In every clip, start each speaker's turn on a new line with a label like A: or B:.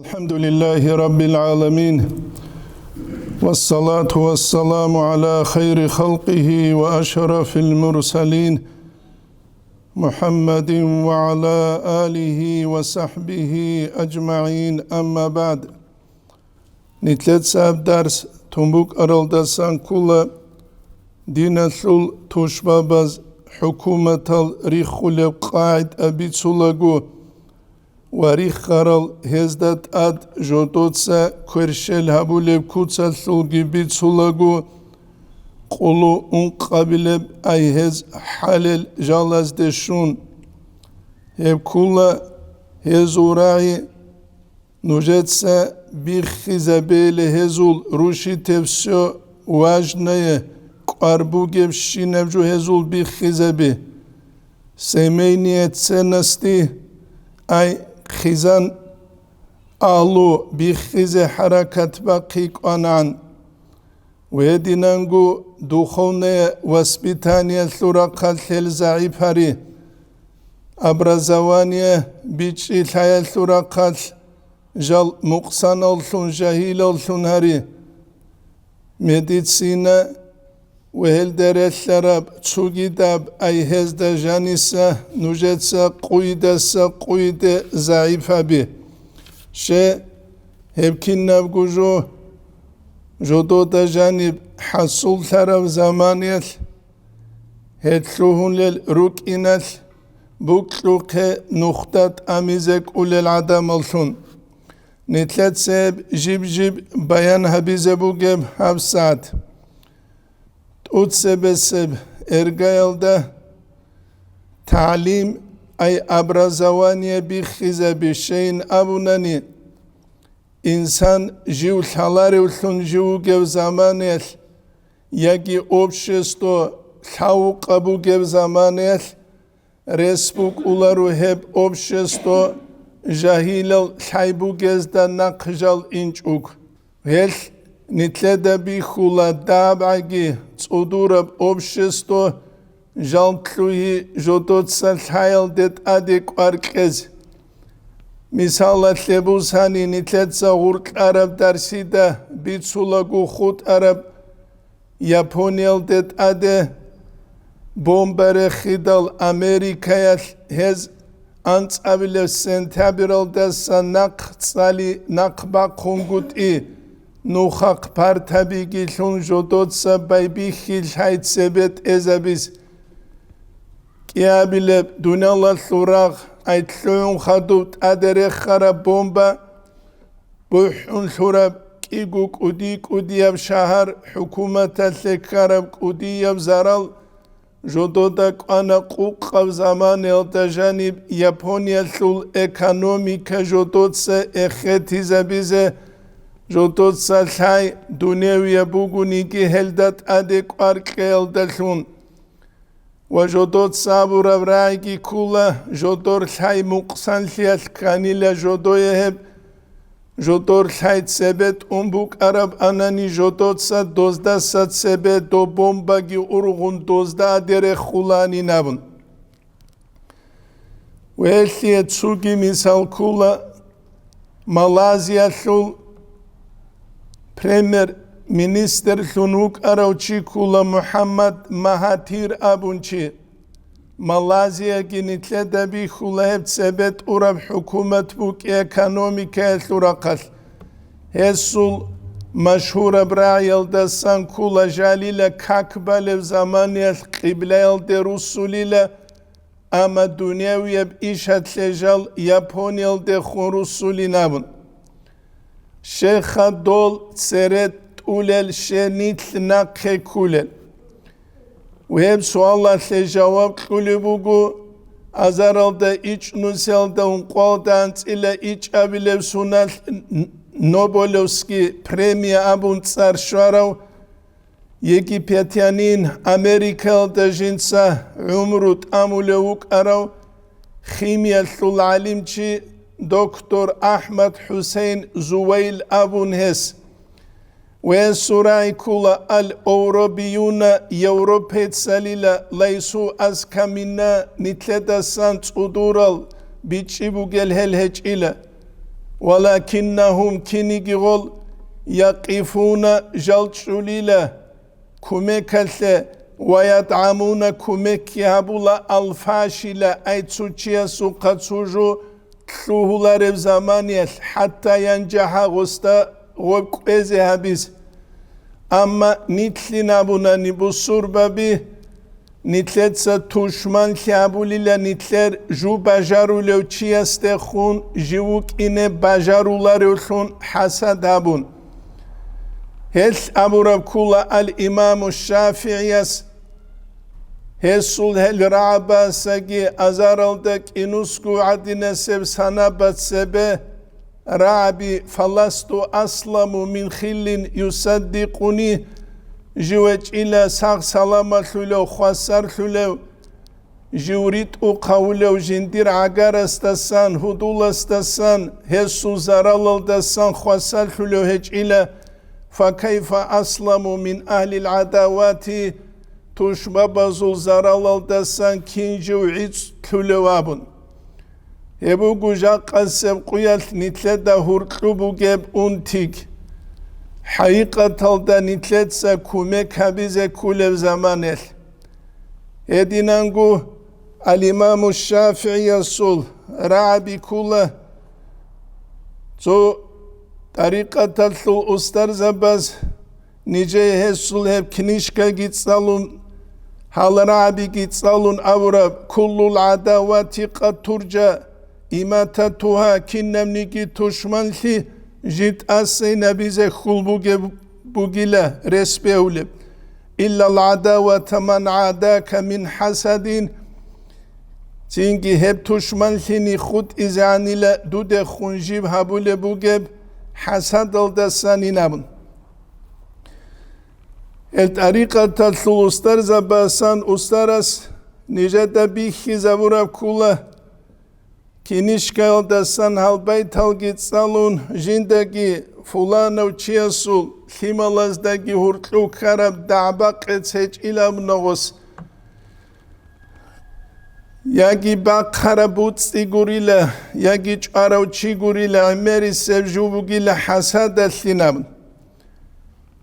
A: الحمد لله رب العالمين والصلاة والسلام على خير خلقه وأشرف المرسلين محمد وعلى آله وصحبه أجمعين أما بعد نتلت ساب درس تنبوك أرالدسان كل دين الثل توشبابز حكومة الريخول قاعد أبيت سلقو وريخ خرال هزدت أد جوتوتسا كرشل هبولب كوتسا ثلقي بيت سلقو قلو انقابلب أي هز حلل جالز دشون هب كولا هزوراي نوجتسا بيخيزابيل هزول روشي تفسيو واجنايه قربو گبشی نبجو هزول بيخيزابي سيمينيت سنستي أي خزان أهلو بيخيز حركة باقي قانان ويدينانغو دخونة واسبيتانية ثورقة الزعيب هاري أبرزوانية بيجي الحياة ثورقة جال مقصان الثون جاهيل الثون هاري ميديسينا وهل درسلراب تشوغيداب أي هزدا جانيسا نوجتسا قويد زعيفة بي شي هبكين نبغوجو جودو دا جانب حصول ثراب زمانيال هتلوهن للروك إنال بوكلوك نختات أميزك أولي العدم الثون نتلت سيب جيب بيان هبيزبو جيب هبسات أتسبسب إرجايلدا تعليم أي أبرزوانية بخيزة بشين أبوناني إنسان جيو ثالاري وثون جيو جيو زمانيل يجي أوبشستو ثاوق أبو جيو زمانيل رسبوك أولارو هب أوبشستو جاهيلل ثايبو جيزدا نقجال إنجوك هل نتلدا بيخولا دابعجي تصدورب أوبشستو جالتلوهي جودوت سالحايل ديت أديك واركز مثالة لبوساني نتلتسا غورك عرب درسيدا بيتسولاغو خود عرب يابونيل ديت أدي بومبر خيدال أمريكا هز أنت أبلو سنتابرال دسا نقصالي نقبا قنقود نوخاق پارتابیگی لون جودوتسا بایبی خیل حید سبت ازابیز کیابیلب دونالا ثوراغ ایتلون خدوت ادره خراب بومبا بوحون ثوراب کیگوک ودیاب شهر حکومت الخراب ودیاب زرال جودودک آنا قوق زمان التجانب یابونیا ثول اکانومیکا جودوتسا اختی زبیزه جوتوت سالحاي دنيوية بوغونيكي هلدت أديك أركيل دلون وجوتوت سابورا برايكي كولا جوتور الحاي مقصان ليال كانيلا جوتو يهب جوتور الحاي تسبت أمبوك أرب أناني جوتوت سات دوزدا سات سبت دو بومباكي أرغون دوزدا أدير خولاني نابن ويلي تسوكي مثال كولا مالازيا ثول Premier Minister Thunuk Arauchi Kula Muhammad Mahathir Abunchi Malaysia ginitleda bi khulaheb sebet urab hukumat buk ekonomika thuraqal hesul mashhura brayal da san kula jalila kakbal zamaniyal qiblayal de rusulila ama dunyawiyab ishat lejal yaponiyal de khurusulinabun شيخ دول سرت أولل شنيت ناقه كولل وهم سؤال لجواب كلبوغو أزارل دا إيش نوسيل دا ونقوال دا أنت إلا إيش أبيلو سونال نوبولوسكي بريميا أبون تسار شوارو يكي بيتيانين أمريكا دا جنسا عمرو تأمولوك أراو خيميا ثل علمشي دكتور أحمد حسين زويل أبونهس وسراي كولا الأوروبيون يوروبيت سليلا ليسوا أزكى منا نتلدا سانت أدورال بيتشيبو جل هل هج إلى ولكنهم كنيجول يقفون جلشوليلا كوميكالة ويدعمون كوميكيابولا الفاشلة أي تسوتشيا سوقاتسوجو تلوهولا ربزامانيل حتى ينجح غستا وكوزيها بيز أما نتلنا بنا نبصر بابي نتلتسا توشمان كابوليلا نتلر جو بجارو لو تشيستخون جوك إنه بجارو لاريوخون حسد هابون هل أبو ربكولا الإمام الشافعيس هسول هل رعبا ساقي أزارلدك إنوسكو عدنا سب سنابت سبه رعبي فلستو أسلم من خل يصدقني جوج إلى ساق سلامة لو خسر لو جوريت قولو جندير عقار استسان هدول استسان هسو زرال دسان خسر لو هج إلى فكيف أسلم من أهل العداوات تشبب زرال دسان كينجو عيد تلوابن يبو جاق قسم قيال نتلدا هرقلبو جيب أنتيك حقيقة تلدا نتلتسا كوميك هبيزة كل زمانه يدينانغو الإمام الشافعي يصول رعبي كله تو طريقة تلو أستر زباز نيجي هسول هب كنيشكا جيتسالون هال رعبي جيتسالون أورب كل العداوات قد ترجى إماتتها كنم نيجي تشمن لي جيت أسي نبيزة خلبوغي بوغيلا رسبيولب إلا العداوة من عاداك من حسدين تينجي هب تشمن لي خود إزعني لا دود خنجيب هبول بوغيب حسد الدساني نابن الطريقة تلو أستر زباسان أسترس نجد بيخي زبورا كولا كنيشكا الدسان هالبيت هالجيت سالون جندگي فلان وچياسول خيمالازدگي هرقلو خراب دعباق اتسيج إلا منغوس ياگي باق خرابوت سيگوريلا ياگي چاراو چيگوريلا عميري سبجوبوگيلا حساد الثنام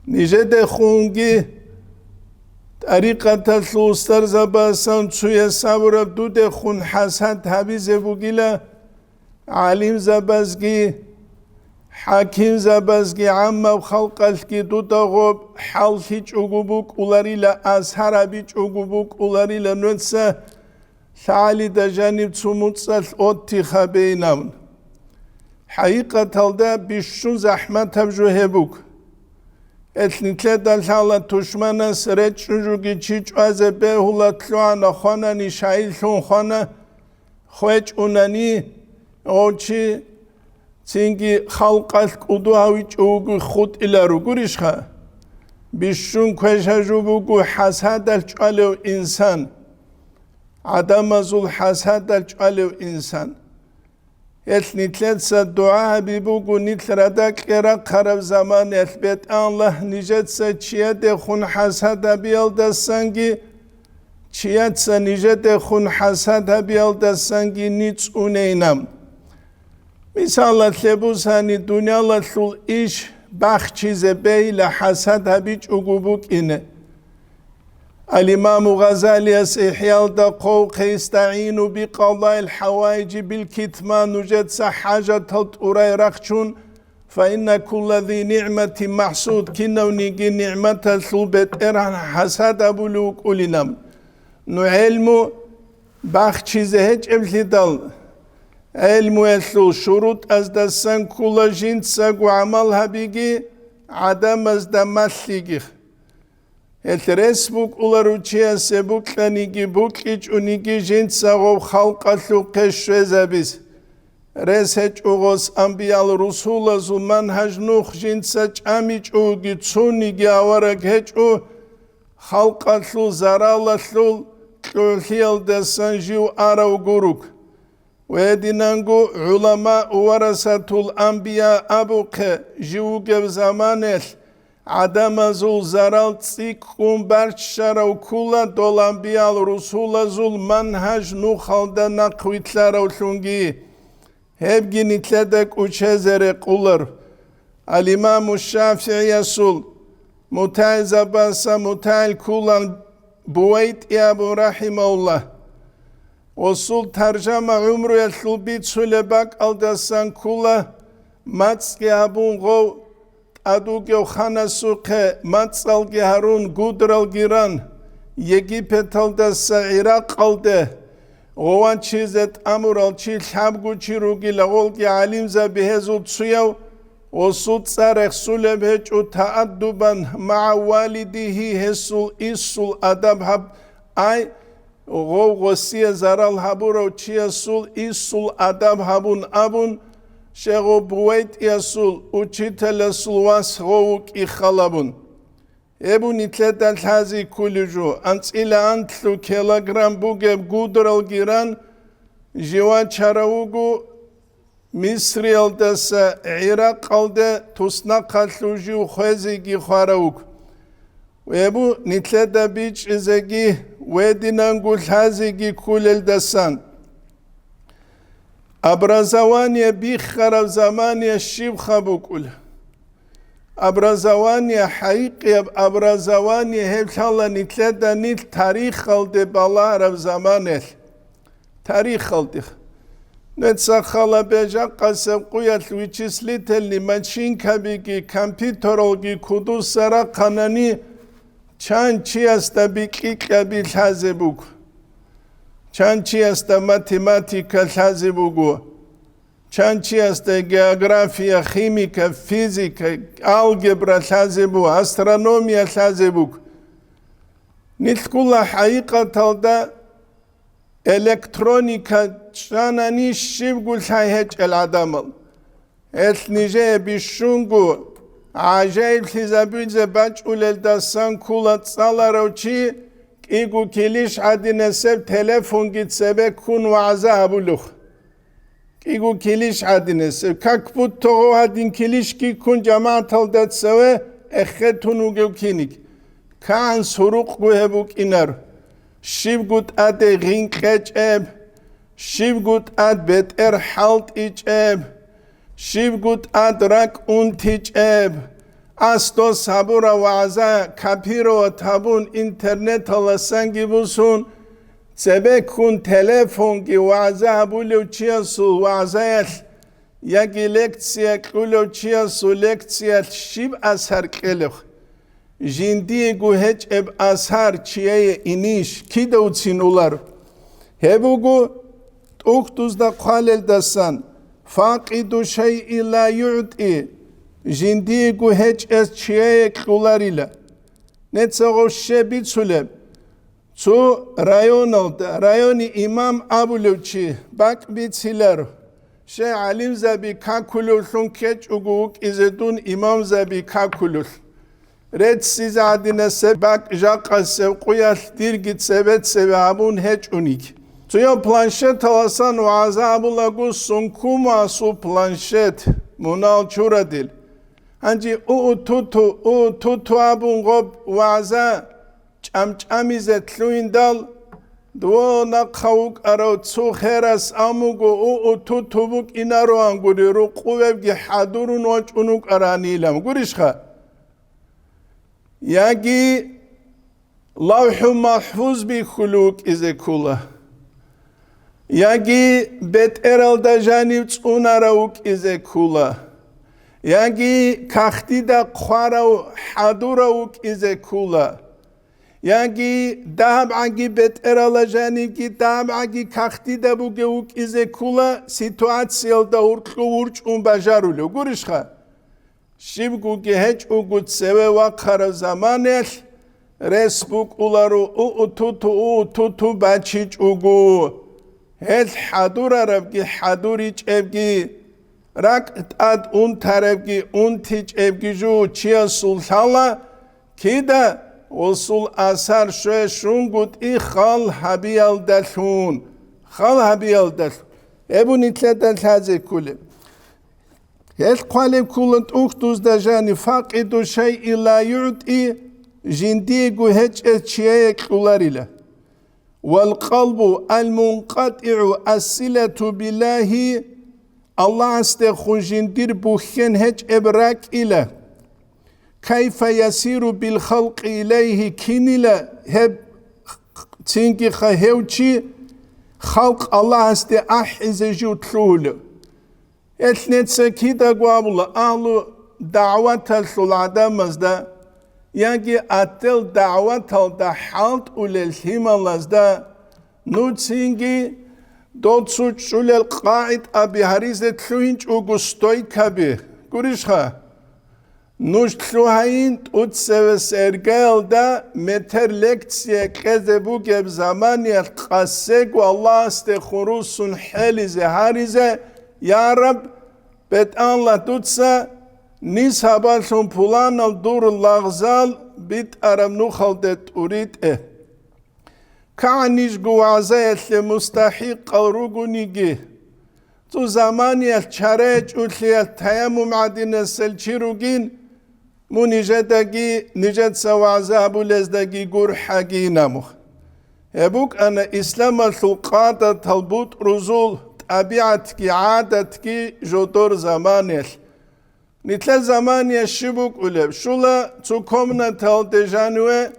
A: نجد خونگي طريقة تلوستر زباسان تسوية سابورا دود خون حسد حبيزه بوگيلا عالم زبازگي حاكم زبازگي عامة وخلقالكي دودا غوب حال هيج اغوبوك اولاريلا ازهر بيج اغوبوك اولاريلا نونسا ثالي دا جانب تسوموتسال اوتي خبينام حقيقة تلدا بيشون زحمت هبجو هبوك اتنيتلا دالحالا تشمانا سرچ جوجي چيچ از بهولا تلوانا خانا نشايل ثون خانا خوچ اوناني اوچي تينگي خلقال قدو هاويچ اوگو خود الارو گوريشخا بيشون كوشا جوبوگو حسد الچالو انسان عدم زول حسد الچالو انسان نتلتسا دعاء بيبوغو نتلردك إرا قرب زمان البيت الله نجتسا چياد خون حسد بيال دستانگي چيادسا نجت خون حسد بيال دستانگي نيتس اونينام مثال لبوساني دنيا لطول إيش باخ چيز بي لحسد بيج اغوبوك إنه الإمام غزالي إحيال دقوق يستعين بقضاء الحوائج بالكتمان نجد حاجة تلتوري رخشون فإن كل ذي نعمة محسود كنو نيجي نعمة ثلبت إرهن حسد أبولوك أولينام نو علمو باخ چيزه هج ابتدال علمو يثلو شروط از دستان كل جنت ساقو عملها بيجي عدم از دمثليجي الرسبوك أولاروچيا سبوك لنيجي بوك إج ونيجي جنت ساغو خلقا ثوقش وزابيز رسج أغوص أنبياء الرسول زو منهج نوخ جنت ساج أميج أوغي تسونيجي أورك هج أو خلقا ثو زرالا ثو تلوحيال دسان جيو أراو غروك ويدينانغو علماء ورثة الأنبياء أبوك جيوغ زمانه عدم زول زرال تسيكون برشارو كولا دولان بيال رسول زول منهج نوخالدا نقويتلارو ثونجي هبگی نتلدک اوچهزر قولر الامام الشافعی يسول متعال زباسا متعال كولان بويت يابو رحمه الله وصول ترجمة عمرو يتلو بيت سلباك الدسان كولا ماتس يابون غو أدوغيو خانا سوقه ماتس الجهرون قدر الجيران يجيبت الدسا عراق الده غوان چيزت أمر الچي الحبگو چي روغي لغولگي عليم زبهزو تسويو وصول صارخ سلبهج وتأدبا مع والده هسول إسول أدب هب أي غو غسية زرال هبورو چيسول إسول أدب هبون أبون شغو بويت يسول وچيتلسول واس غوك إخالبون ابو نتلت الحازي كولجو أنت إلى أنتلو كيلوغرام بوغب قدر الجيران جوان چاراوغو مصر الدسا عراق الده تسنا قلوجي وخوزيجي خاراوغ وابو نتلت بيج إزاجي ودينانغو الحازيجي كل الدسان أبرزوانيا بيخرب زمانيا الشيب خابو كل أبرزوانيا حقيقي أبرزوانيا هبشالله نتلت نيل تاريخ الده بالا رب زمانه تاريخ الده نتسخلا بجا قسم قويت ويچسلت اللي ماشين كبيكي كمبيوترولجي كودو سرا قناني چان چي استا بيكي كبيل حازبوك چان چي استا ماتيماتيكا حازبوكو چان چي استا جغرافيا خيميكا فيزيكا الجبرا حازبو استرونوميا حازبوك نتكولا حقيقة تلدا إلكترونيكا شاناني شيبقول حيهج العدامل إثنيجي بيشونغو عجائب حزابيزة باجول الدسان كولا تصالروشي إيقو كيليش عادي نسب تلفون جيت سبك كون وعزا أبولوخ إيقو كيليش عادي نسب كاكبوت توغو هادين كيليش كي كون جماعة تلدت سوى اختونو جو كينيك كان سروق بوهبوك إنار شيبقوت أدي غينكج أب شيبقوت أد بتر حالت إيج أب شيبقوت أد راك أنتيج أب أستو سابورا وعزا كابيرو تابون إنترنت الله سنجي بوسون تبكون تلفون جي وعزا بولو تشيسو وعزا يجي لكتسيا كولو تشيسو لكتسيا شيب أسهر كيلوخ جندي جو هج اب أسهر چيه إنيش كده وتسينولار هبوغو توختوز دا قالل دسان فاقدو شيء لا يعطي جندي جو هج اس چيه كولاريلا نتساغو شبيت سولب تو رايوني إمام أبولوچي باك بيتسيلر شي عليم زبي كاكولوشون كيچ اگوك إزدون إمام زبي كاكولوش رد سيزادين سباك جاقا سبقويا ديرجت سبت سبابون هج اونيك تويا بلانشيت تلاسان وعذاب لغو سنكوما سو بلانشيت منال چورا دل هنجي او توتو ابون غب وعزا چمچمیزت لوين دال دو نقاوك ارو تسو خيرس اموغو او توتو بوك انارو انگوري رو قوبگي حدورون وچ اونوك ارانيلم گوريش خوا يجي لوح محفوظ بخلوق إذا كله يجي بيت إرال دا جانب توناروك إذا كله يجي كختي دا قوارو حدوروك إذا كله يجي داب عجي بيت إرال جانب كي داب عجي كختي دا بوغوك إذا كله سيتواتسيل دا ورج بجارولو گورش خوا شيبقو جهج وقد سوى وقر زمانه رسبوك أولارو توتو باتشيج وقو هل حدور ربكي حدوريج ابكي راك اد اون تربكي اون تيج ابكي جو چيا سلطالا كيدا وصول اثر شوه شونگود ای خال حبيال دلون ابو نتلت الحازي كله هل قالب كلنت أختوز دجاني فاقدو شيء لا يعطي جنديقو هج اتشيك كولاريلا والقلب المنقطع الصلة بالله Allah aste khunjindir buchen hiç ebrak ile kayfa yasiru bil halq ileyhi kin ile hep çünkü hevçi halk Allah aste ahize jutlulu etnetse kita guabula ahlu da'vatal suladamazda yani atel da'vatal da halt ulel himalazda nutsingi dotsuç ulel qaid abi harizet tluinç ugustoy kabi gurishha nuş tluhain utseves ergelda meter lektsiye kezebu geb zamaniye qassegu Allah aste khurusun helize harize ya Rab bet Allah tutsa nis habalsun pulanal dur lagzal bit aram nukhaldet urit Ka'niş guvazayetle mustahiq rugunigi tu zamaniyel çareç utliyel tayammum adine selçirugin mu nijedagi nijet sevazabu lezdagi gurhagi namuh. Ebuk ana İslam'a sulqata talbut ruzul tabiat ki adet ki jotor zamaniyel. Nitle zamaniyel şibuk ulev. Şula tukomna tal dejanue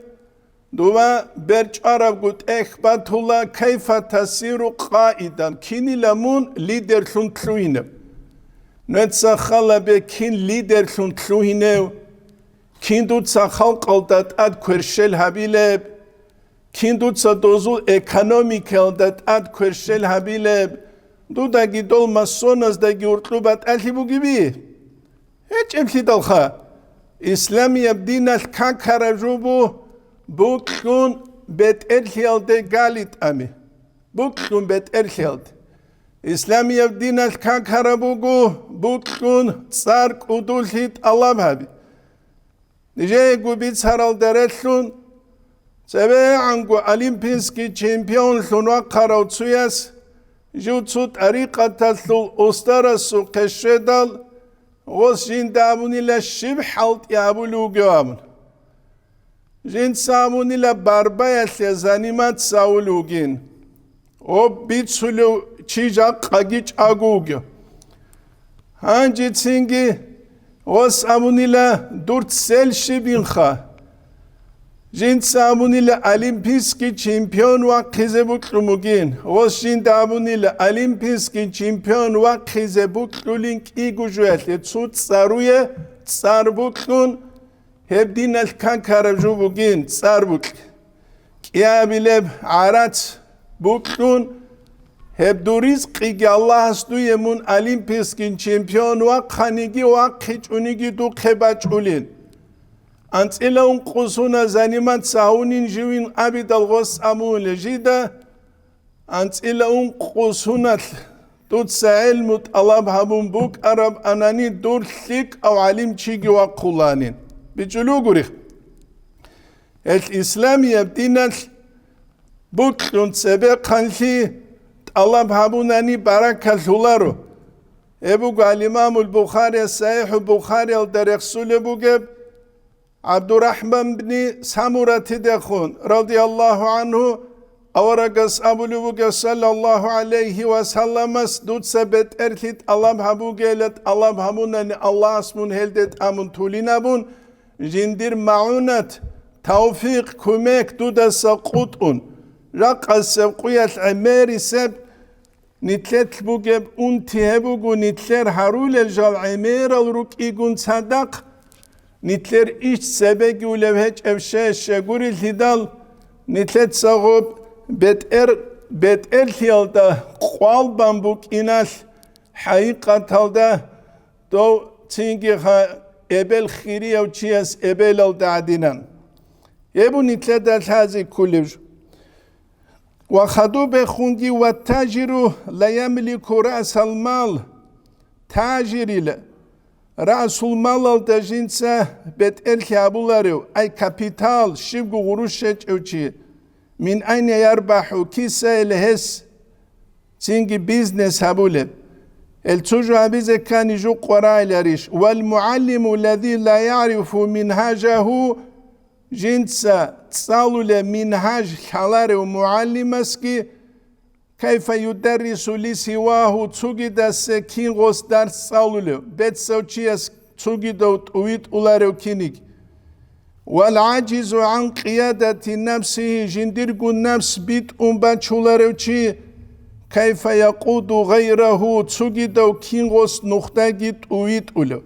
A: Dua berç Arab gut ekbatula kayfa tasiru qaidan kini lamun lider suntluine netsa khala be kin lider suntluine kin dutsa khalqaldat ad kwershel habile kin dutsa dozul ekonomikel dat ad kwershel habile duda gidol masonas da gurtlubat alhibu gibi hiç emsidalha İslam yabdinal kankarajubu Buklun bet erhelde galit ami. Buklun bet erhelde. İslamiyev dinal kankarabugu buklun tsark udulhit alabhabi. Nice gubit haral deretlun sebe angu olimpinski çempiyon lunwa karatsuyas jutsu tariqatal ustarasu keşredal gosjin damunila shibhalt yabulu gyamun. Jin samunila barbayasya zanimat saulugin. O bitsulu çija qagiç agugyo. Hangi tsingi o samunila durt sel şibinha. Jin samunila olimpiski çempiyon wa qizebuklumugin. O jin damunila olimpiski çempiyon wa qizebuklulink igujuetle tsut saruye tsarbuklun hep dinel kankara bugün sarbuk kiyabileb arat buklun hep duriz ki Allah astuye mun olimpiskin çempiyon wa khanigi wa khichunigi du khebaç ulin antila un qusuna zanimat saunin jivin abidal gos amul jida antila un qusuna tut sa'il mut Allah habun buk arab anani durlik av alim çigi wa kulanin بجلوغوري الإسلامية بدينا بوكلون سبق خلفي الله بحبوناني بركة الهلارو أبوغ الإمام البخاري الصحيح البخاري الدرقسول بوغب عبد الرحمن بن سامورة دخون رضي الله عنه أورقس أبو لبوغ صلى الله عليه وسلم دوت سبت أرثت الله بحبوغيلت الله بحبوناني الله اسمون هلدت أمون تولينا بون Jindir ma'unat tawfiq kumek duda saqutun raqas sevqiyat ameri seb nitlet bugeb untihebugu nitler harul el jal amer al ruk igun sadak nitler iç sebegi ulevheç evşe şeguril hidal nitlet sağıb bet er hiyalda qwal bambuk inal haqiqatalda do tingi ha ebel khiri او چیاس ebel al dadinan ebu nitled hazi kulliv wa khadu be khungi wa tajiru la yamliku ras al mal tajir ile rasul mal al tajinsa bet el khabuları ay kapital şibgu guruş çevçi min ayne yarbahu kisa elhes singi business habule التوجه بزكان جو قرائلريش والمعلم الذي لا يعرف منهاجه جنسا تصالو لمنهاج حلار ومعلمسكي كيف يدرس لسواه تسوغيداس كينغوس درس صالولو بيت سوتشياس تسوغيدو تويت أولارو كينيك والعاجز عن قيادة نفسه جندرغو نفس بيت باتشولارو كيف يقود غيره تسوغيدو كينغوس نختاجي تويت أولو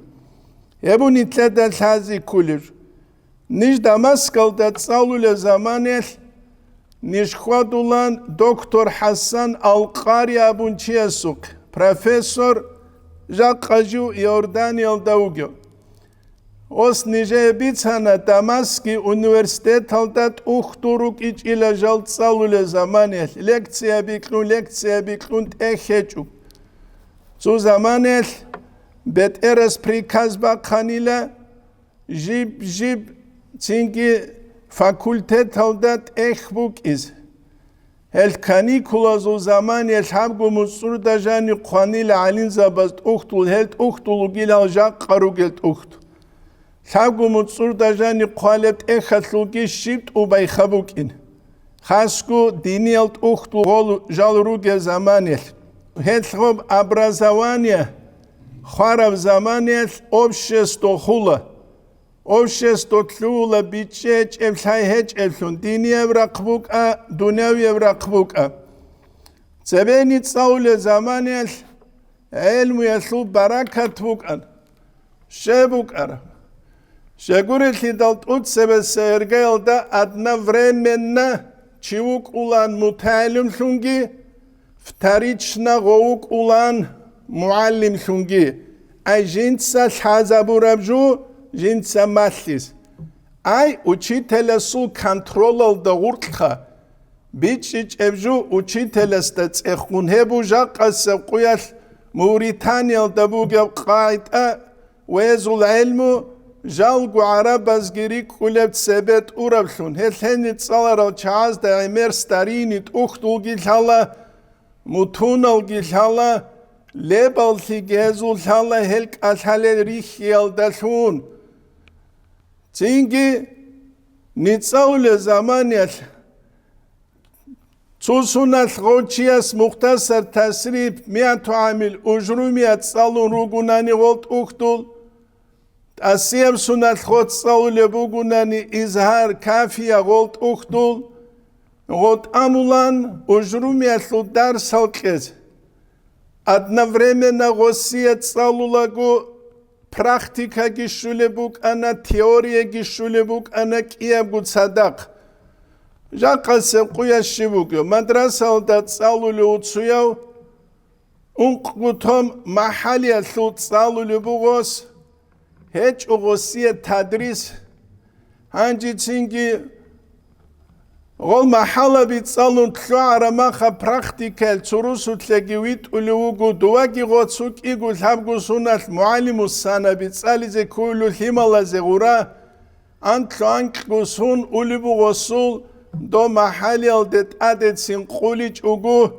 A: يبوني تلادا الحازي كولر نيش داماسكال دا تصالولو زمانيل نشخوادولان دكتور حسن القاري أبونشيسوك بروفيسور جاك قجو يوردانيال داوغيو اوس نيجي بيتسانا داماسكي انويرسيتيت هالدات اختوروك إيج إلى جالت صالولة زمانيل لكتسيا بيكلون تأخيجو زو زمانيل بيت إرس بريكازبا قانيلا جيب تينجي فاكولتيت هالدات اخبوك إز الكانيكولا زو زمانيل حابقو مصور داجاني قانيلا علين زباست اختول هلت اختولو جيلا جاق قاروغلت اختول حابقو مصور داجاني قالت اخاتلوكي شيبت وبايخابوكين خاسكو دينيالت اختول جالروغ زمانيل هلتخوب образование خارب زمانيل общество хула общество тлула бичеч элхайхеч элхун динияв рақбука дунявияв рақбука цебени цауле заманиэл эльму яслу баракат букан шебукара шегурилхи далт утсебес эргейлда одновременно чивук улан мутаилим лунги вторично гоук улан муаллим лунги ай жинца лхазабурабжу жинца маллис ай учителесу контролал да уртха бичич эвжу учителес да цехунхебу жақас қуял муританиал да бугев қайта ويزول علمو جالقو عرباز جريك كولبت سبت أوربلون هلهني تصالر الشعاز دا عمير ستاريني تأختو جيلحالا متونال جيلحالا ليبال في جهزو الحالا هلك الحالي ريخي الدلون تينجي نتصاول زمانيال توسونا الغوتشياس مختصر تسريب 100 عامل أجرومية صالون روغوناني غلط أختول أسيب سنة خود صاول بوغوناني إظهار كافية غلط أختول غلط أمولان أجرومية لدار سالكز одновременно غسية صالولاغو практика гишулебук ана теория гишулебук ана киябгу цадақ жақасы қуяшибугу мадрасалда цалуле уцуяв унқгутом махалия лу цалуле бугос هیچ اوغوسیه تدریس هنجی چینگی غول محاله بیت سالون تلو عرماخا پراختیکل چروسو تلگیویت اولوگو دواگی غوتسوک ایگو لحبگو سونت معلم السانه بیت سالیزه کولو حیمالا زغورا انتلو انکگو سون اولوگو غسول دو محالی الدت عدد سین قولیج اوگو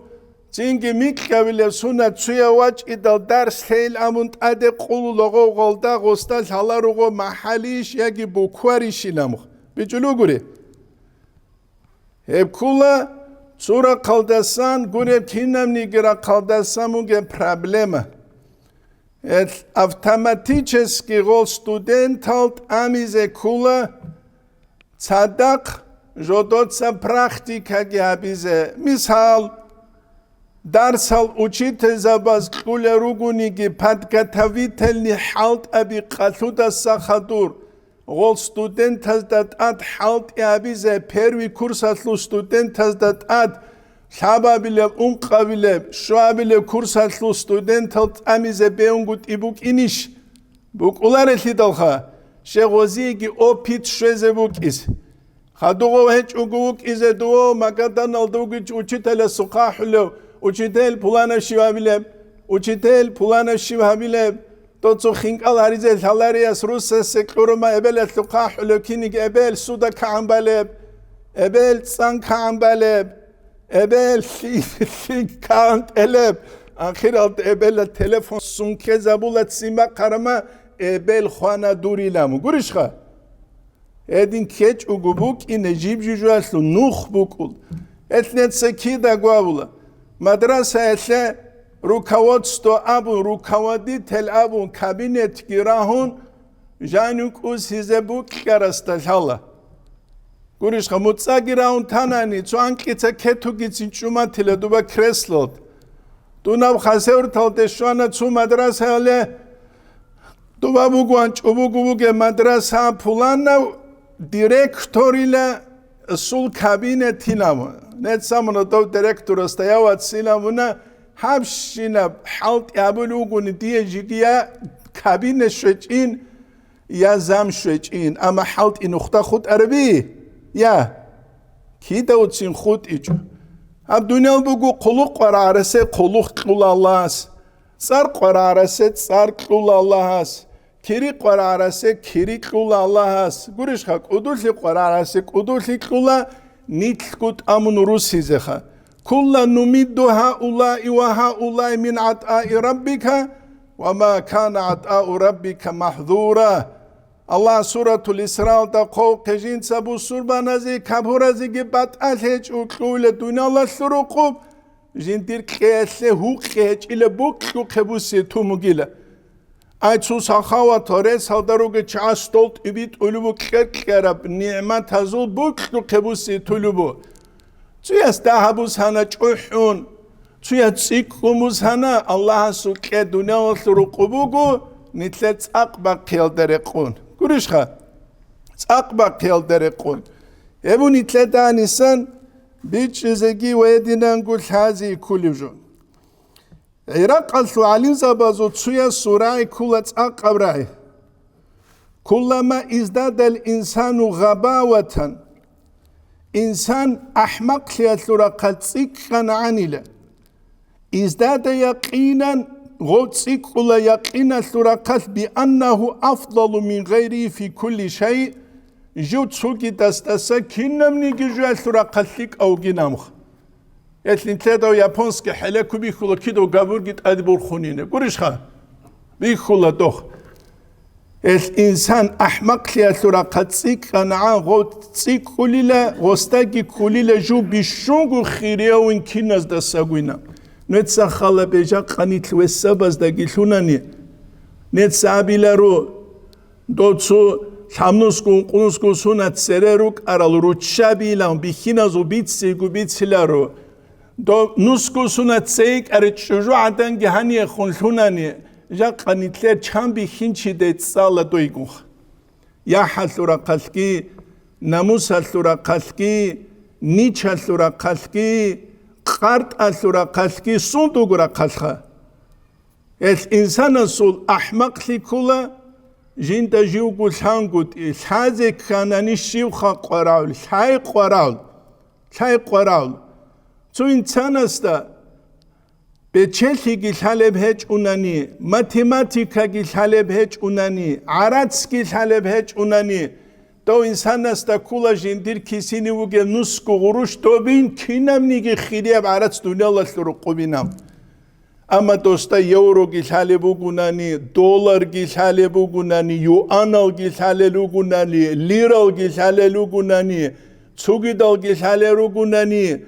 A: چینگی میکاویل سونت سویا واج ایدال درس خیل اموند عده قولو لغو غلده غستال حالاروغو محالیش یکی بکواریشی نمو بیجلو گوری hep kula sura kaldasan gure tinam nigira kaldasamuge problema et автоматически гол студенталт амизе кула цадак жодоца практика габизе мисал дарсал учитель забаз куле ругуниги подготовительный халт аби қалуда сахадур غول студент هزدت اد حالت یابیزه پروی کورس هستلو студент هزدت اد شابابیله اون قابیله شوابیله کورس هستلو студент هست امیزه بیونگوت ایبوک اینیش بوک اولار اتیدالخا شغوزیگی او پیت شوزه بوک ایز خادوغو هنچ اوگوک ایزه دو مگدن الدوگی uçitel سقاحلو uçitel پولانا شوابیله uçitel پولانا شوابیله توتو خينقال هريزة هلارياس روسا سكورما ابل ثقاح لكينيك ابل سودا كامبالب ابل سان كامبالب ابل في كانت الب اخيرات ابل التليفون سونكه زبولت سيما قرما ابل خوانا دوري لامو غوريشخا ادين كيچ اوغوبوك ان جيب جوجوالو نوخ بوكول اتنت سكيدا غواولا Мадраса элле руководство абун, руководитель абун, кабинет гирахун, жанюк узизебу кярасталхала. Гуришха муца гираун танани, цуанкица кетугицин чуматиле дуба креслот. Тунав хасевртал дешвана цу мадраса элле дуба бугуан чубугубуге мадраса пулана директориле сул кабинетинам. Нет самоно до директора стояла силамуна хабшина халт ябулугуни дие жигия кабинет шечин я зам шечин ама халт инухта худ арби я кида утсин худ ичу абдунял бугу кулук qararese kuluq qulalas sar qararese sar qulalas kiri qararese kiri qulalas gurishqa quduli qararese quduli qula nitkut amun rusizekha kulla numiddu haula'i wa haula'i min ataa'i rabbika wa ma kana ata'u rabbika mahdhura Allah suratul İsra'da qov qejinsa bu surbanazi kaburazi gi batalhech uqule dunala suruqub jindir qehle huqech ile bu qebusi tumugila Ayçu saxava tore saldaruge chastolt ibit ulubu qerab ni'mat hazul bu qebusi tulubu Tsuyas dahabus hana çuhun Tsuya tsikumuz hana Allah suqe dunala suruqubugu nitlet aqba qelderequn Gurishqa aqba qelderequn Ebu nitleta nisan bichizegi wedinan gul hazi kulujun Iraq al-Su'alin zabazu tsuya surai kulat aqabrai Kullama izdadal insanu ghabawatan İnsan ahmak liyatlura qatsiqan anile İzdada yaqinan غوتسيكولا يقينا ثرقات بأنه أفضل من غيره في كل شيء جو تسوكي تستسا كنم نيجي جو ثرقات لك أو جنامخ يتلين تلاتو يابونسكي حلاكو بيخولا كيدو قابور جيت أدبور خونينة قريشخا بيخولا دوخ الإنسان أحمق ليا ثرقات سيك أنا غوتسيكولي لا غوستاكي كولي لا جو بيشونغو خيريا وين كيناز دساقوينا Netsa khala beja qanit wesabas da gilunani netsa abilaru dotsu samnusku qunusku sunat sereruk araluru chabilan bihinazu bitsi gubitsilaru do nusku sunat seik archuju adan gehani khunlunani ja qanitler chambi hinchi de tsala doigu ya halura qalki namus halura qalki nich halura qalki Qart al-sura qalki sundugura qalqa. El insana sul ahmaq likula jinda jiugul hangut ilhaze kanani shivkha qoraul hay qoraul Zu insanasta bechelhi gilhaleb hech unani matematika gilhaleb hech unani arats gilhaleb hech unani Do insanasta kula jindir kisini uge nusku gurush tobin kinam nigi khiriyab arats dunyalar suruqubinam. Ama dosta euro gilhalebu gunani, dolar gilhalebu gunani, yuanal gilhalelu gunani, liral gilhalelu gunani, tsugidal gilhalelu gunani,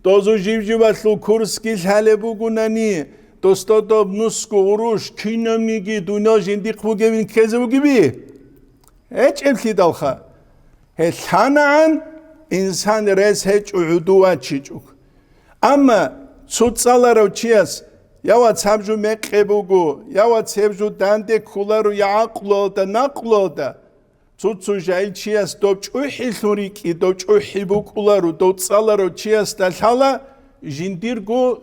A: dozu jivjivatlu kurs gilhalebu gunani, dosta dob nusku gurush kinam nigi dunyal jindir qbugevin kezebu gibi. Hiç emlidalha. Hanaan insan res hiç uduva çicuk. Ama tutsalar uçiyas yavat sabju mekkebugu yavat sabju dande kularu yaqlo da naqlo da tutsu jail çiyas dopç uhiluriki dopç uhibu kularu tutsalar uçiyas da hala jindirgu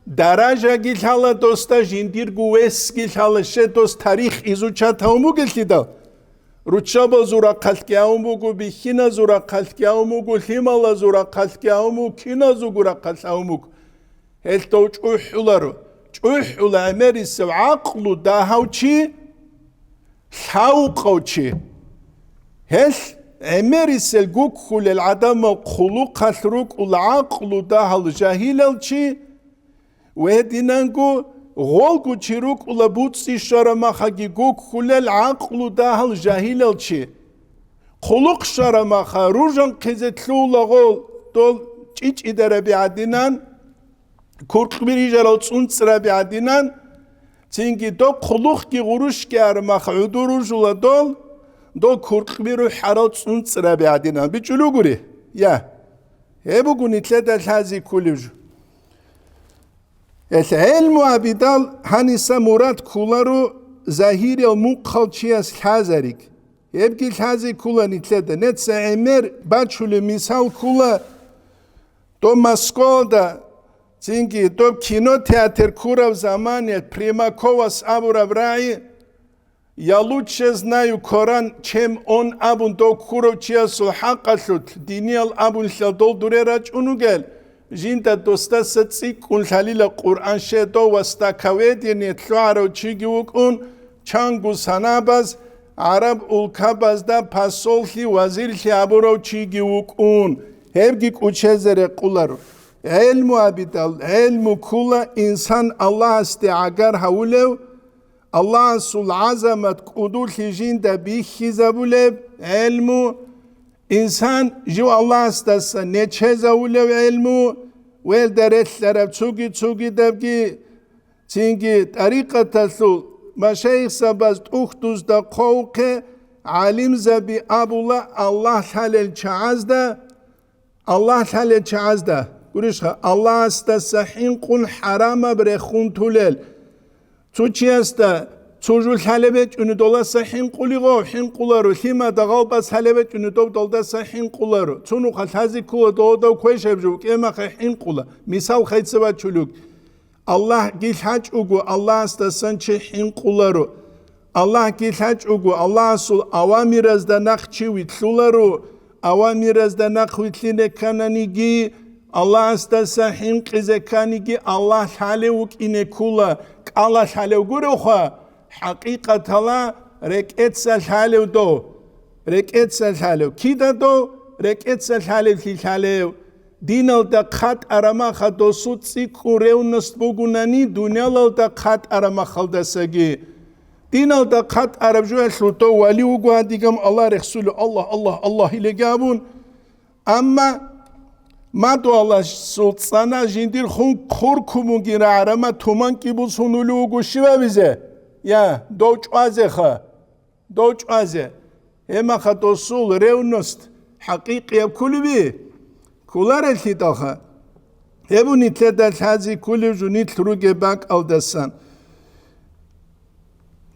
A: daraja gilhala dosta jindirgu es gilhala she dost tarih izuça taumu gilhida Ruchaba zura qalkiaumu bihina zura qalkiaumu himala zura qalkiaumu kina zura qalkiaumu el touch uhularu uhula ameris aqlu da hauchi hauqauchi hel ameris el gukhul el adam khuluq khasruk ul aqlu da hal jahilchi wedinangu Golgu çiruk ula butsi şaramaha guk hulel aqlu dahal jahilelçi. Kuluk şaramaha rujan qizetlu ula gol dol çiç idere biadinan كوركبيري جرال تونسرا بعدينان تينكي دو قلوخ كي غروش كارمخ عدورو جولا دو كوركبيرو حرال تونسرا بعدينان بيجلو غوري يا هبو غوني تلتا الحازي كوليجو العلم عبدال هانيسا مراد كولارو ظاهير المقال چياس الحازاريك يبقى الحازي كولا نتلتا نتسا عمر باتشول مثال كولا دو مسكولدا تينكي دو كينو تياتر كورا زمانية بريماكوواس ابو ربراعي Я лучше знаю Коран, чем он абун до куров чиасу хақасут. Диниял абун шалдол дурерач унугел. Жинта достаса цикун шалила Qur'an шедо васта каведине тлуаро чигиук ун чангу санабаз араб улкабазда пасолхи вазирхи абуро чигиук ун. Хевгик учезере кулару. Ilmu abidal, ilmu kula insan Allah asti agar haulev Allah sul azamat kudul hijinda bihi zabulev ilmu insan ju Allah astasa neçe zabulev ilmu vel deretlerab tsugi devgi çünkü tarikatasul maşayih sabaz uhtuzda kovke alim zabi abula Allah halel çaazda Allah halel çaazda Gurishka Allah astasa hinqul harama brechun tulel Tuchiasta Tujul halebet unidolasa hinquligo hinqularu hima dagalbas halebet unidolsa hinqularu Tunu khalhazi kula dodo kweshebjuk ema hinqula misal khaytsaba chuluk Allah gilhaj ugu Allah astasan che hinqularu Allah gilhaj ugu Allah sul awamirazda naqchi witlularu awamirazda naqwitline kananigi Allah astasa hinqize kanigi Allah halewuk inekula Allah halew guruha haqiqatala reketsal halew do reketsal halew kida do reketsal halew dinal da khat arama khadosut sikureunost bugunani dunyal da khat arama khaldasagi dinal da khat arabju esluto wali ugu adigam Allah rasul Allah ile gabun amma Madu Allah sultana jindir khun korkumu gira arama tuman ki bu sunulu gushiva bize. Ya doçaze kha. Doçaze. Ema khatosul reunost haqiqi kulbi. Kular eltidaha. Ebu nitledal hazi kullu junit ruge bak aldasan.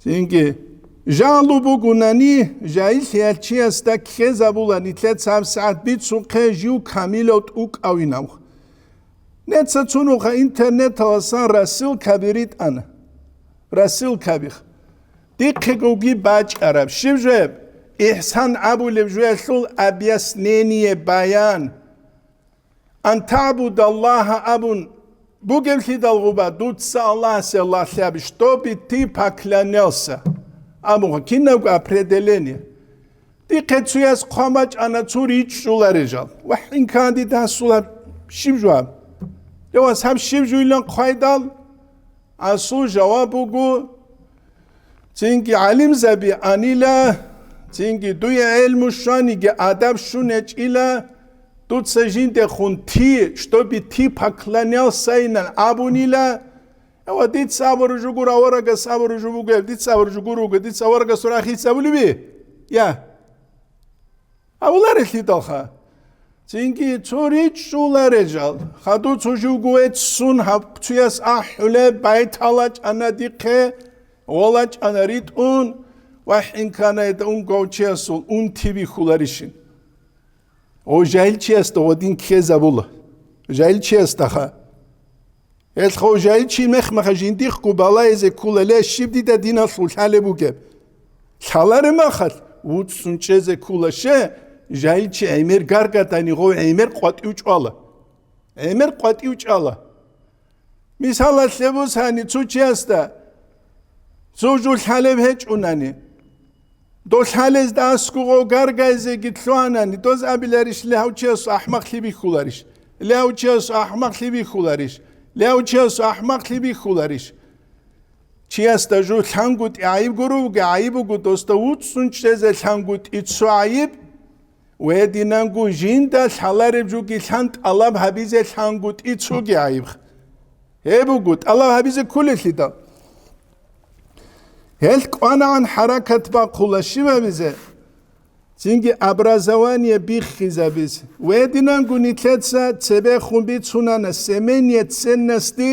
A: Çünkü Jalu bugunani jail elçiyasta kezabula nitlet sam saat bit suqe ju kamilot uk awinaw. Netsa tsunuqa internet asan rasul kabirit ana. Rasul kabir. Diqqegogi bach arab shivjeb ihsan abu levjul abyas neniye bayan. An ta'budallaha abun bu gelki dalguba dutsa Allah sallallahu aleyhi što biti paklanelsa. Amu kinna определение. Di qetsuyas qamach anatsuri chularejal. Wa in kandida sular shivjab. Yawas ham shivjuilan qaydal asu jawabugu çünkü alim zabi anila çünkü duya ilmu shani ge adab shunech ila tut sajinte khunti что bi ti paklanel saynan abunila Ewa dit sabır jugur avaraga sabır jugur dit sabır jugur dit savaraga surahi sabulubi ya Avlar etidalha Çünkü çori çularejal Khadu çocuğu etsun hapçuyas ahule bayt halaç anadike olaç anarit un Vahin kana et un gauchiasul un tibi khularişin O jailchias o din kezabula Jailchias daha El khojaichi mekh jindir kubala eze kulale shibdi da dinasul halebugeb. Khalare makhal wut suncheze kulashe jaichi emir gargatani go emir qati uçala. Emir qati uçala. Misal sebus hani tsuchiasta. Zojul haleb hech unani. Dos halez da askugo gargaze gitluanani dos abilerish lehauchas ahmaq libi khularish. Lehauchas ahmaq libi khularish. Leuchas ahmaq libi khularish. Chiasta ju thangut ayib guru ge ayibu dosta ut suncheze thangut itsu ayib we dinangu jinda salare ju gi thant alab habize thangut itsu ge ayib. هبوجود الله هبيز كل شيء هلك أنا عن حركة بقول شيء بيزه زینگی образование بیخیزه بیز ویدینان گونیتلتسا تبه خونبید سونانه سمنیت سنستی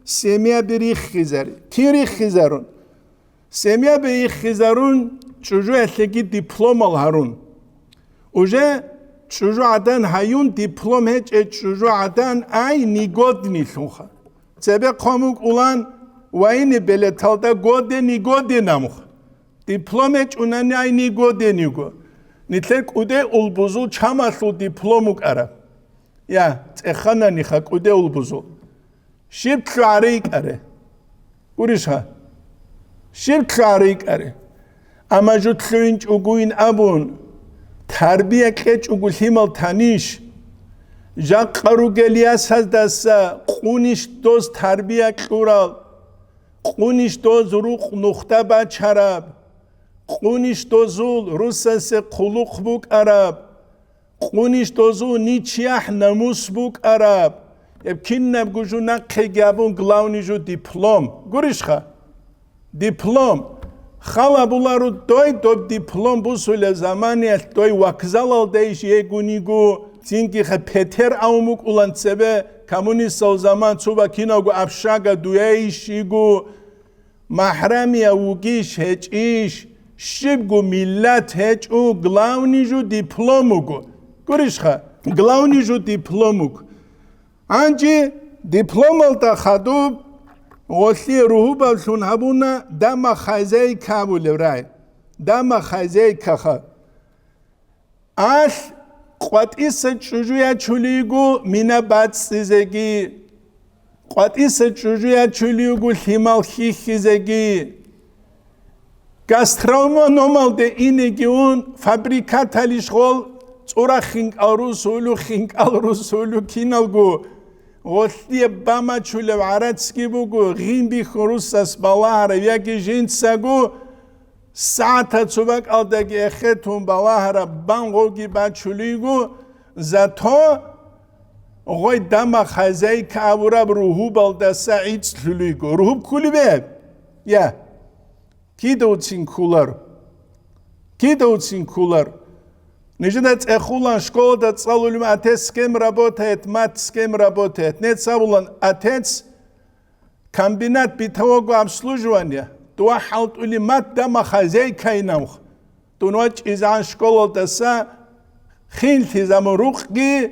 A: سمیا بریخیزاری کی ریخیزارون سمیا بریخیزارون چوجو اتلگی دیپلوم الهارون اوجه چوجو عدن هایون دیپلوم هچ چوجو عدن ای نیگود نیلونخه تبه قاموک اولان وینی بلتالده گود نیگود نموخ دیپلوم هچ اونانی ای نیگود نیگو نتلك أودي البزول شامسو دبلومك أرا يا تخنا نخاك أودي البزول شيب شعريك أرا وريشها شيب شعريك أرا أما جو تلوينج أقوين أبون تربية كيش أقول همال تانيش جاك قرو جلياس هزدسا قونيش دوز تربية كورال قونيش دوز روخ نخته بچرب قونیش دوزول روسس قلوق بوک عرب قونیش دوزول نیچیح نموس بوک عرب ابکین نبگوجو نقه گابون گلاونیجو دیپلوم گوریش خوا دیپلوم خالا بولارو دوی دیپلوم بوسول زمانی دوی وکزال دیش یه گونیگو تینکی خوا پتر اوموک اولان سبه کمونیست او زمان چوبا کیناگو افشاگا دویشیگو محرمی اوگیش هچ ایش شبگو ملت هچ او گلاونیجو دیپلوموگو گوریش خوا گلاونیجو دیپلوموگ انجی دیپلومال تا خدوب غسلی روحو بلشون هبونا دم خیزه کابول رای دم خیزه کخا اش قطعی سجویا چولیگو مینا بد سیزگی قطعی سجویا چولیگو لیمال خیزگی گاسترونومال ده اینگی اون فابریکات هلیشغول چورا خینگ آروسولو خینگ آروسولو کینالگو غسلی باما چوله وعراتسکی بگو غین بی خروس اس بالا هره یکی جنت سگو ساعت چوبک آدگی اخیتون بالا هره بانگوگی با چولیگو زتا غوی دم خزای کابورا بروحو بالده سعید چولیگو روحو کلی بیب یا کی دوتسین کولر کی دوتسین کولر نجدت اخولان شکول دت سالولم اتس کم رابطه مات کم رابطه نت سالولان اتس کامبینات بیتوگو обслуживание تو حالت ولی مات دم خزای کیناوخ تو نوچ ازان شکول دسا خیل تیزم روخگی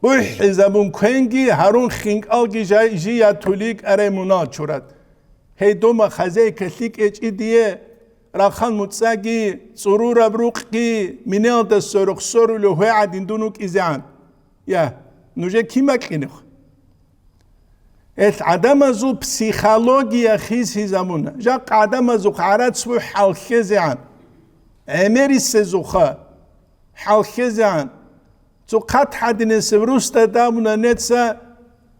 A: بوح زبون کنگی هرون خینگ آلگی جی تولیک اره مناد شورد هی دوما خزای کلیک اچ ایدیه راخان متساقي سرور بروقي منال دا سرق سرولو هو عدين دونوك إزعان يا نوجه كيما كينوخ عدم زو بسيخالوجيا خيز هزامونا جاق عدم زو قعرات سوي حال خزعان عميري سزوخا حال خزعان زو قد حدين سبروستا دامونا نتسا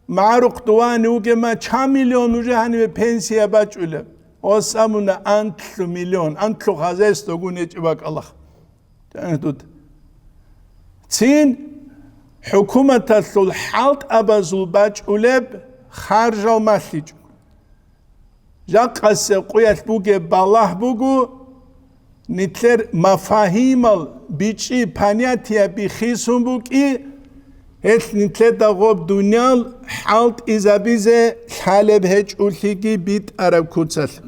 A: معروق دواني وجما 4 مليون نوجه هني بپنسيه باجوله وسامونا أنتلو مليون أنتلو خزايس تقول يجبك الله تأهدود تين حكومة الحالت أبازو باج أولب خارج المسلج جاق السقوية بوجي بالله بوجو نتلر مفاهيم بيجي بانياتيا بخيسون بوكي هل نتلر دغوب دنيا حالت إذا بيزه حالب هج أوليكي بيت عرب كوتسل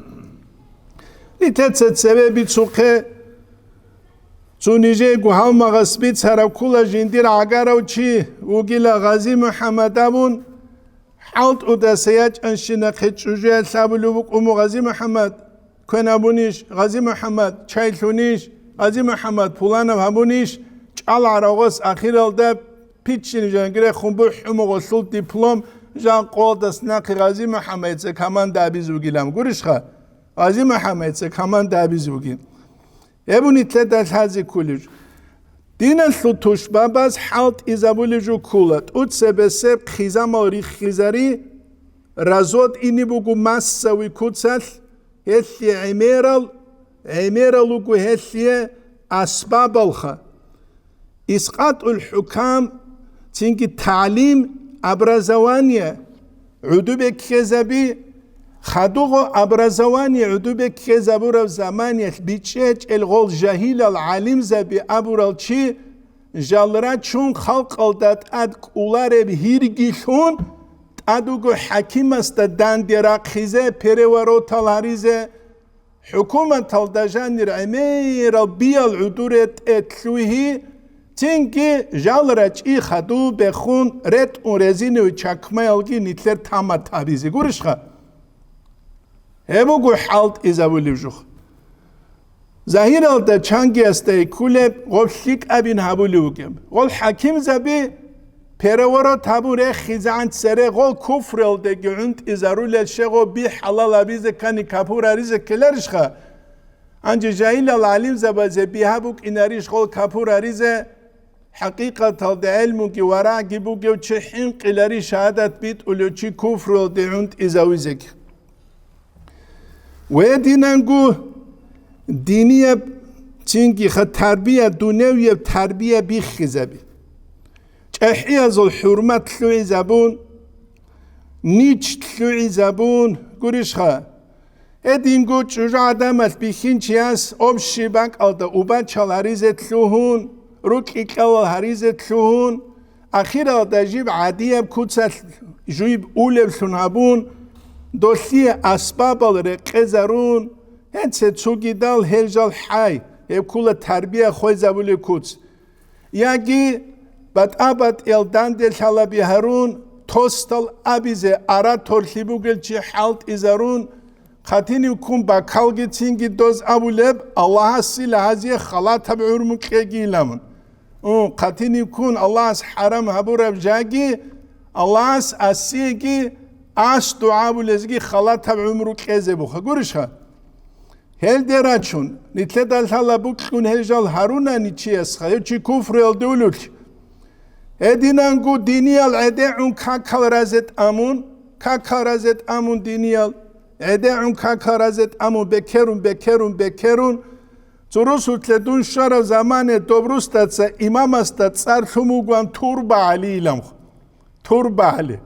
A: نتلر سبب سوقه سونيجي قهام مغسبيت عرب كولا جندير عقارة وشي وقيل غازي محمد أبون حالت أدسياج أنشنا خيتشوجي سابلو بك أمو غازي محمد كون أبونيش غازي محمد شايلونيش غازي محمد فلان أبونيش شال عراغس أخير الدب پیچین جنگره خونبو حمو غسل دیپلم جان قول دستناق غازی محمد سے کمان دابیز وگیلم گورش خا غازی محمد سے کمان دابیز وگیل ابونی تدل هزی کلیج دین الفتوش باباز حالت ایزابولیجو کولت اوت سبسب خیزم آری خیزاری رازود اینی بگو مس سوی کتسل هلی عمیرالو گو هلی اسباب الخا إسقاط الحكام تنكي تعليم образование عدوبك كذبي خدوغو образование عدوبك كذبورو زماني بيتشيج الغول جاهل العالم زبي أبورال چي جالرا چون خلق الدات اد اولار هيرگيشون ادوغو حكيم است داندرا خيزه پرورو تلاريزه حكومة تلدجانير امير البيال عدورت اتلوهي تنكي جالرا چي خدو بخون رت اورزينو چاكمايلگي نيتلر تامات تابيزي گورشخا هبوغو حالت ازاولي جوخ ظاهر الدا چانگی استه کوله غفلیک ابین هبولوگم غل حکیم زبی پرورا تابوره خیزان سره غل کفر الدا گوند ازارول شغو بی حلال ابیز کنی کپور اریز کلرشخه انجا جاهل العلیم زبا زبی هبوک ایناریش غل کپور اریز حقیقت الدا علمو کی ورا گیبوگو چه حین قلری شهادت بیت اولو چی کفر الدا گوند ازاویزک و دینانگو دینیه چینگی خد تربیه دنیویه تربیه بیخی زبی چحی از الحرمت تلوی زبون نیچ تلوی زبون گوریش خواه ادینگو چوجا آدمت بیخین چی هست اب شیبک آده اوبا چال هریز تلوهون روک اکل هریز تلوهون اخیر آده جیب عادیه بکوچت جویب اولب سنهبون دوستی اسباب رقه زرون هنچه چوگی دال هرجال حی هب کل تربیه خوی زبولی کوچ یاگی بد آباد الدان دل شالا بیهرون توستال آبیزه آرا ترخی بگل چی حالت ازارون خاتینی کن با کالگی چینگی دوز آبولب الله سیل هزی خلات تبعور مکیگی لمن خاتینی کن الله حرام هبورب جاگی الله اسیگی آش دعا بولزگی خلات تبعور مکیزه بخه گورش خا هل دراچون نیتله دال حالا بکن هجال هرونا نیچی است خیلی چی کفر الدولوک ادینانگو دینیال ادعون کاکال رازت امون دینیال ادعون کاکال رازت امون بکرون زروسوت لدون شرف زمان دوبروستات سا امام استات سر شموگوان توربا علی لمخ توربا علی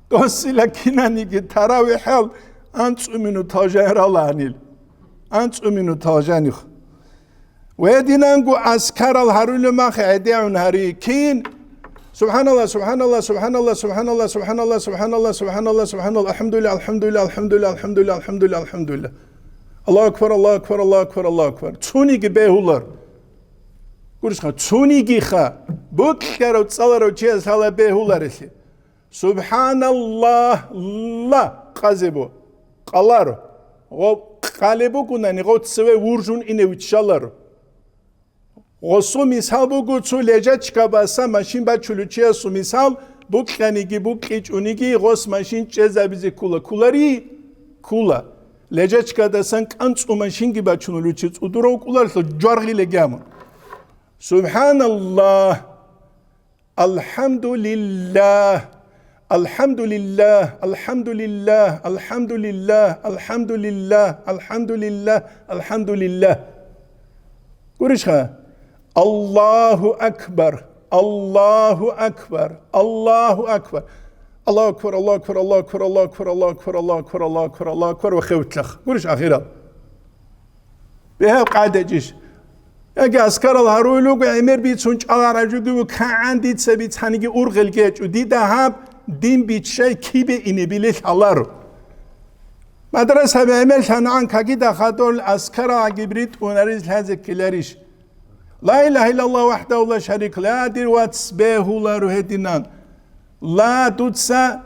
A: دوستی لکنانی که تراوی حال انچ امینو تاجر الله انت امینو تاجانیخ و دینانگو اسکار الهرول ماخ ادعون هری کین سبحان الله سبحان الله سبحان الله سبحان الله سبحان الله سبحان الله سبحان الله سبحان الله الحمد لله الحمد لله الحمد لله الحمد لله الحمد لله الحمد لله الله اکبر الله اکبر الله اکبر الله اکبر چونی کی بهولار گورش خا چونی کی خا بوک کرو صلارو چیز حالا بهولارشی سبحان الله لا قزبو قلارو و قالبو کنانی قط سوی ورجون اینه ویچالر قصو میسال بگو چو لجه چکا باسا ماشین با چلوچیه سو میسال بک خانیگی بک ایچ اونیگی قص ماشین چه زبیزی کولاری کولا لجه چکا دستان کنچ او ماشینگی با چلوچیه او درو کولار سو جارگی لگیامون سبحان الله الحمد لله الحمد لله الحمد لله الحمد لله الحمد لله الحمد لله الحمد لله گورشخه الله اکبر الله اکبر الله اکبر الله اکبر الله اکبر الله اکبر الله اکبر الله اکبر الله اکبر الله اکبر الله اکبر و خوتلخ گورش اخیرا به قاعده جیش اگه اسکار الهرولو و امر بیت سونچ آلارجو گو کان دیت سبیت هنگی اورغل گیچ و دیده هم دین بیت شی کی به اینی بیلیش الله رو مدرسه به امر شنان کاگی دخاتول اسکار عگبریت اونریز لحظکلریش لا اله الا الله وحده لا شريك له دير واتسبه لا روهدينان لا دوتسا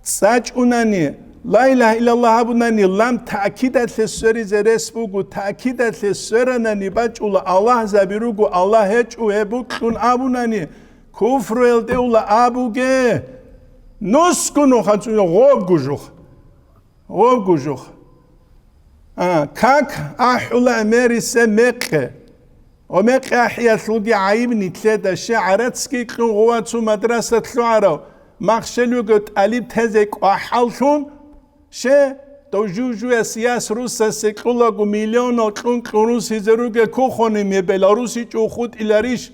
A: ساج اوناني لا اله الا الله ابوناني لام تاكيدات لسوري زرسبوغو تاكيدات لسوراناني باجولا الله زبيروغو الله هچو هبوكون ابوناني كفر الدولا ابوغه نسكنو خاتو غوغوجوخ كاك احولا مريسه مكه ومق أحياء لوجي عيب نتلدا شعرتسكي كون غواتو مدرسة لوعرو مخشلو قد أليب تزيك وحالتون شي توجوجو سياس روسا سيكولاغو مليون كون روسي زروغ كوخوني مي بلاروسي جو خود إلاريش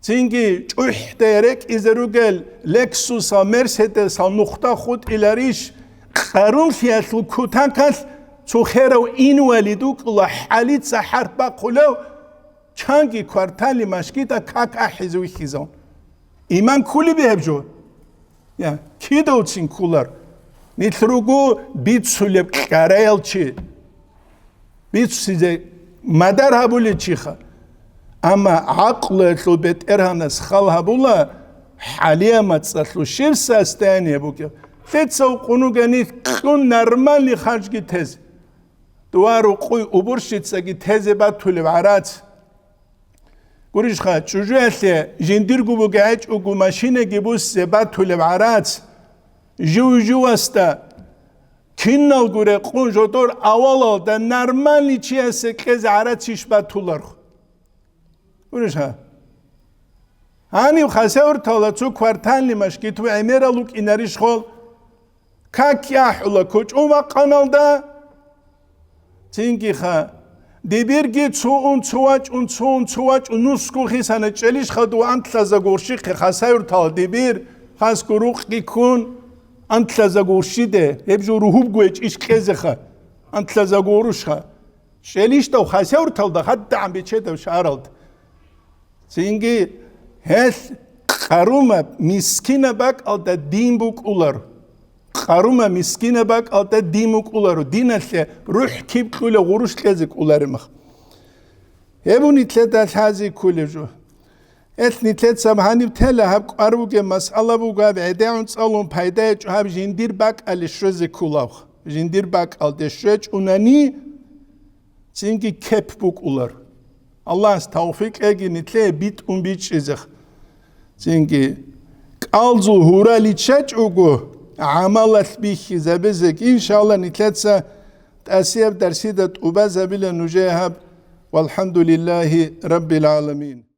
A: Цинги чухтерек изеругел Lexus-а, Mercedes-а, нухта худ илариш қарун фиатлу кутанкал цухерау инвалиду кула халица харпа кулау чанги квартали машкита как ахизу хизон. Иман кули бебжо. Я кидоуцин кулар. Нитругу битсулеб караелчи. Битсизе мадар хабули чиха. Ама ақлы бет эрханас халхабула халия мацлу шивса стане буке. Фетсау қунугани қун нормали хажги тез. Дуару қуй убуршитсаги тезе батуле варац. Гуришха чужуэле жиндиргу бугач угу машине гибус батуле варац. Жуаста киннал гуре қун жодор авалал да нормали чиасе қез арациш батулар. Гуришха Ани хасаур тала цу квартали машки ту эмералук инариш хол как яхула коч ума каналда цинги ха дебирги цуун цуач унуску хисана челиш хаду антлаза горши хасаур тала дебир хас гурух гикун антлаза горшиде ебжу рухуб гуеч иш кезеха антлаза горушха челиш то хасаур талда хадда ам бичеда шаралд цинги Heth qaruma miskine bak al da dinbuk ular. Qaruma miskine bak al da dinbuk ular. Dinasle ruh kib kule gurush kezik ularımıq. Ebu nitlet al-hazi kuleju. Et nitlet sabhanib tele hab qarbuge masala bu gab edeun tsalun paydayç hab jindir bak al şrezi kulav. Jindir bak al de şreç unani çünkü kep buk ular. Allah tawfik egi nitle bit bit izah. Çünkü kalzu hurali çeç ugu amalat bihi zabezek inşallah nitletse tasiyab dersi de ubazabile nujehab velhamdülillahi rabbil alamin.